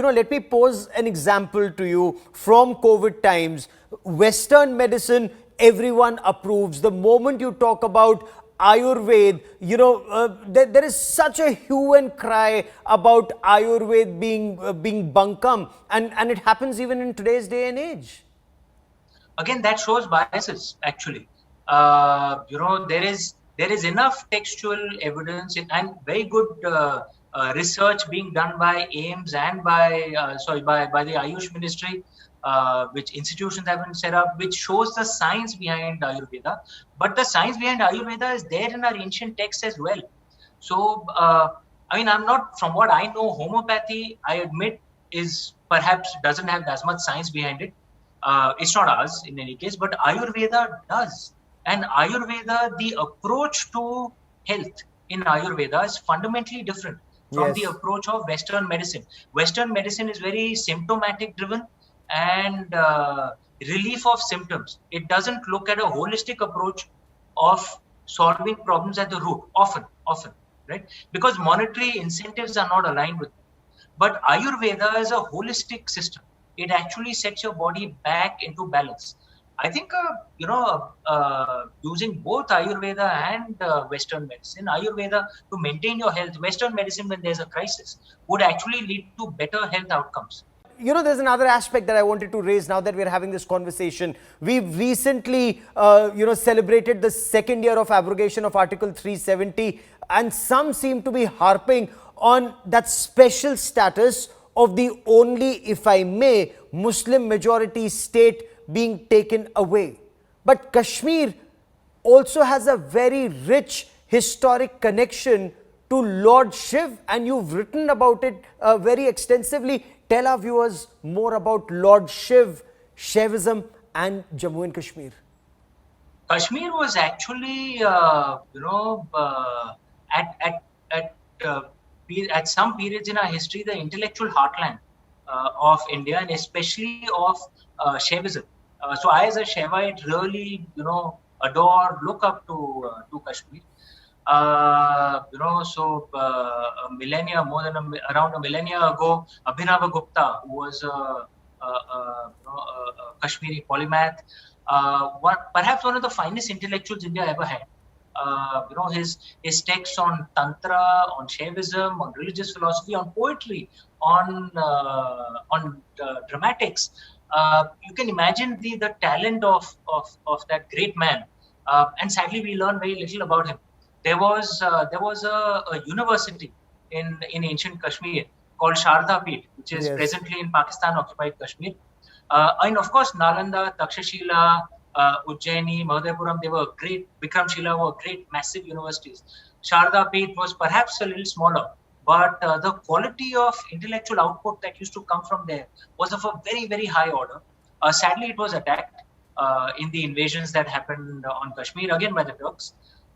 let me pose an example to you from COVID times. Western medicine, everyone approves. The moment you talk about Ayurveda, there is such a hue and cry about Ayurveda being bunkum, and it happens even in today's day and age. Again, that shows biases. Actually, there is enough textual evidence and very good research being done by AIIMS and by the Ayush Ministry, which institutions have been set up, which shows the science behind Ayurveda. But the science behind Ayurveda is there in our ancient texts as well. So, I'm not, from what I know, homeopathy, I admit, is perhaps doesn't have as much science behind it. It's not ours in any case, but Ayurveda does. And Ayurveda, the approach to health in Ayurveda is fundamentally different from the approach of Western medicine. Western medicine is very symptomatic driven and relief of symptoms. It doesn't look at a holistic approach of solving problems at the root, often, right? Because monetary incentives are not aligned with it. But Ayurveda is a holistic system. It actually sets your body back into balance. I think, using both Ayurveda and Western medicine, Ayurveda to maintain your health, Western medicine when there's a crisis, would actually lead to better health outcomes. There's another aspect that I wanted to raise now that we're having this conversation. We've recently, celebrated the second year of abrogation of Article 370, and some seem to be harping on that special status of the only, if I may, Muslim majority state being taken away. But Kashmir also has a very rich historic connection to Lord Shiv, and you've written about it very extensively. Tell our viewers more about Lord Shiv, Shaivism and Jammu and Kashmir. Kashmir was actually, at some periods in our history, the intellectual heartland of India, and especially of Shaivism. So I, as a Shaivite, really, adore, look up to Kashmir. Around a millennia ago, Abhinava Gupta, who was a Kashmiri polymath, perhaps one of the finest intellectuals India ever had. His texts on Tantra, on Shaivism, on religious philosophy, on poetry, on dramatics. You can imagine the talent of that great man. And sadly, we learn very little about him. There was a university in ancient Kashmir called Sharda Peeth, which is presently in Pakistan-occupied Kashmir. And of course, Nalanda, Takshashila, Ujjaini, Mahadevpuram, they were great. Vikramshila were great, massive universities. Sharda Peeth was perhaps a little smaller, but the quality of intellectual output that used to come from there was of a very, very high order. Sadly, it was attacked in the invasions that happened on Kashmir, again by the Turks,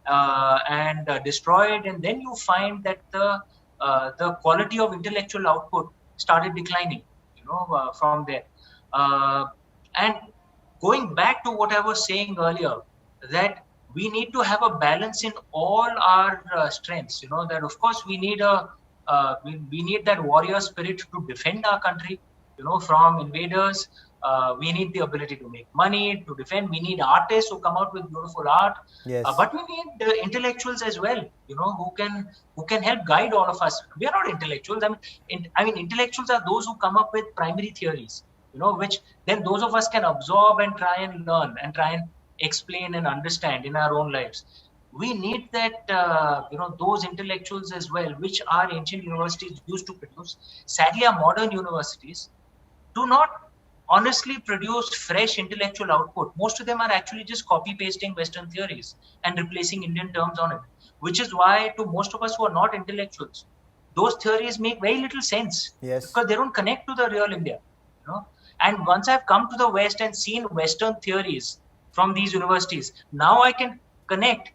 and destroyed. And then you find that the quality of intellectual output started declining, from there. And going back to what I was saying earlier, that we need to have a balance in all our strengths. That of course we need we need that warrior spirit to defend our country, from invaders. We need the ability to make money, to defend. We need artists who come out with beautiful art. Yes. But we need intellectuals as well, who can help guide all of us. We are not intellectuals. I mean, intellectuals are those who come up with primary theories, which then those of us can absorb and try and learn and try and explain and understand in our own lives. We need that, those intellectuals as well, which our ancient universities used to produce. Sadly, our modern universities do not honestly produce fresh intellectual output. Most of them are actually just copy-pasting Western theories and replacing Indian terms on it, which is why to most of us who are not intellectuals, those theories make very little sense. Yes. Because they don't connect to the real India. And once I've come to the West and seen Western theories from these universities, now I can connect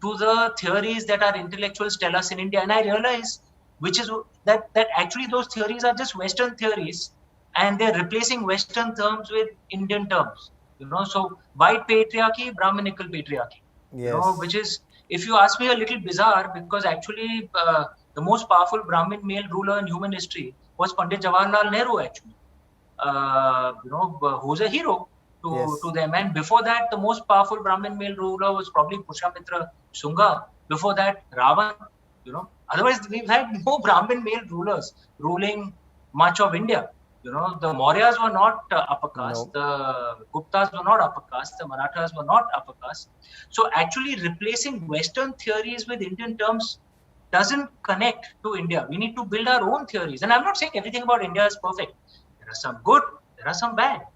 to the theories that our intellectuals tell us in India. And I realize that actually those theories are just Western theories, and they're replacing Western terms with Indian terms. So white patriarchy, Brahminical patriarchy. Yes. Which is, if you ask me, a little bizarre, because actually the most powerful Brahmin male ruler in human history was Pandit Jawaharlal Nehru, actually. Who's a hero to them. And before that, the most powerful Brahmin male ruler was probably Pushyamitra Shunga. Before that, Ravan. Otherwise we've had no Brahmin male rulers ruling much of India. The Mauryas were not upper caste, the Guptas were not upper caste, the Marathas were not upper caste. So actually replacing Western theories with Indian terms doesn't connect to India. We need to build our own theories. And I'm not saying everything about India is perfect. There are some good, there are some bad.